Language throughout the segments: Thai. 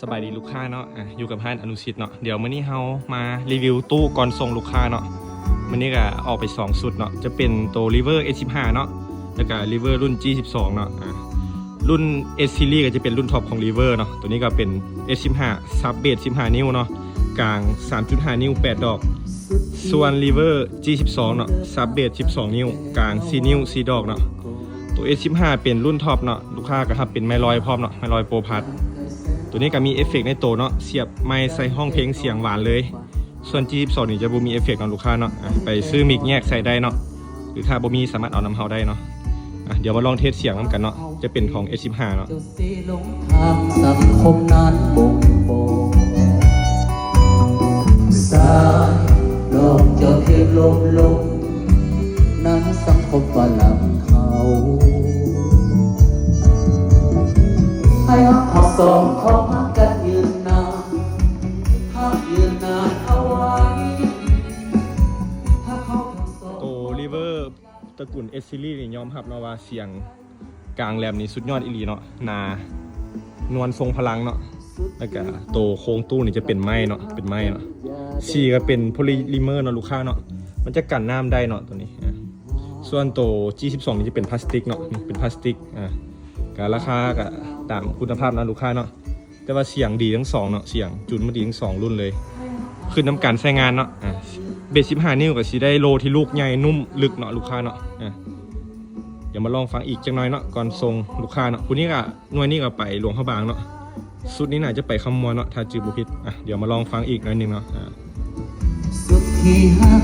สบายดีลูกค้าเนาะอยู่กับห้านอนุชิตเนาะเดี๋ยวมื้อนี้เฮามารีวิวตู้ก่อนส่งลูกค้าเนาะมื้อนี้ก็ออกไป2ชุดเนาะจะเป็นตัว River S15 เนาะแล้วก็ River รุ่น G12 เนาะรุ่น S Series ก็จะเป็นรุ่นท็อปของ River เนาะตัวนี้ก็เป็น S15 ซับเบส15 นิ้วเนาะกลาง 3.5 นิ้ว8ดอกส่วน River G12 เนาะซับเบส12 นิ้วกลาง4นิ้ว4ดอกเนาะตัว S15 เป็นรุ่นท็อปเนาะลูกค้าก็ครับเป็นไม้ลอยพร้อมเนาะไม้ลอยโปรพัดตัวนี้ก็มีเอฟเฟกต์ในตัวเนาะเสียบไม้ใส่ห้องเพลงเสียงหวานเลยส่วน G12 นี่จะบ่มีเอฟเฟกต์เนาะลูกค้าเนาะไปซื้อมิกแยกใส่ได้เนาะหรือถ้าบ่มีสามารถเอานำเฮาได้เนาะเดี๋ยวมาลองเทสเสียงนำกันเนาะจะเป็นของ S15 เนาะสังคมนั้นบุกโบสายโลกเจ้าเทพลมลมนั้นสังคมว่าลำเขาให้หักสองของหักกันยืนนานหักยืนนานเอาไว้ตัว River ตระกูล S Series นี่ยอมรับเนาะว่าเสียงกลางแหลมนี่สุดยอดอีหลีเนาะนวลทรงพลังเนาะแล้วก็ตัวโค้งตู้นี่จะเป็นไม้เนาะเป็นไม้เนาะชีก็เป็นโพลิเมอร์เนาะลูกค้าเนาะมันจะกันน้ำได้เนาะตัวนี้ส่วนตัว G12 นี่จะเป็นพลาสติกเนาะเป็นพลาสติกก็ราคาก็ตามคุณภาพนะลูกค้าเนาะแต่ว่าเสียงดีทั้งสองเนาะเสียงจุนมาดีทั้งสองรุ่นเลยขึ้นน้ำการใช้งานเนาะเบส15 นิ้วกับสีได้โลที่ลูกใหญ่นุ่มลึกเนาะลูกค้าเนาะเดี๋ยวมาลองฟังอีกจังน้อยเนาะก่อนส่งลูกค้าเนาะคุณนี่ก็หน่วยนี้ก็ไปหลวงพระบางเนาะสุดนี้น่าจะไปคำมวนเนาะถ้าจือบุพิษเดี๋ยวมาลองฟังอีกหน่อยนึงเนาะสุดที่ฮัก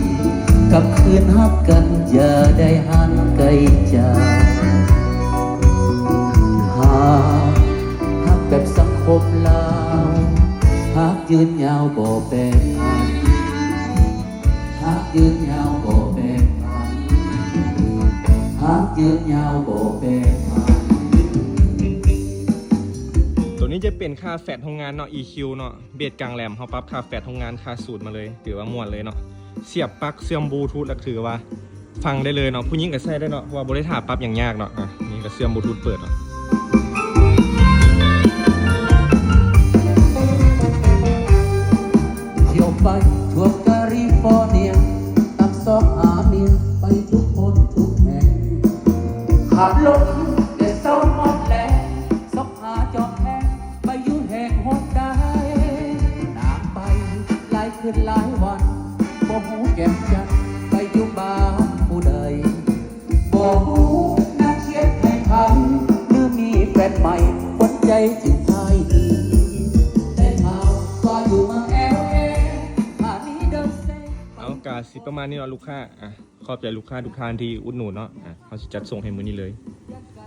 กับคืนฮักกันอย่าได้หันไกลจากฮักแบบสังคมลาวฮักยืนยาวบ่แปรผันฮักยืนยาวบ่แปรผันฮักยืนยาวบ่แปรผันตัวนี้จะเป็นค่าแฟดทำงานเนาะ EQ เนาะเบสกลางแหลมเขาปรับค่าแฟดทำงานค่าสูตรมาเลยถือว่าม่วนเลยเนาะเสียบปลั๊กเสื่อมบลูทูธแล้วถือว่าฟังได้เลยเนาะผู้หญิงก็ใช้ได้เนาะเพราะว่าบริษัทปรับอย่างยากเนาะนี่ก็เสื่อมบลูทูธเปิดเนาะเที่ยวไปทั่วแคลิฟอร์เนียตักซอกหาเมียไปทุกคนทุกแห่งขับรถแต่เศร้าหมดแล้ซอกหาจอมแห้งไปอยู่แห่งหนใดนานไปหลายคืนหลายวันบ่หูแก้มจันไปอยู่บ้านผู้ใดบ่หูนักเชียดแข่งขันหรือมีแฟนใหม่คนใจจึงทายดีได้ข่าวก็อยู่เมืองกาสิประมาณนี้เนาะลูกค้าขอบใจลูกค้าทุกท่านที่อุดหนุนเนาะเขาจะจัดส่งให้มื้อนี้เลย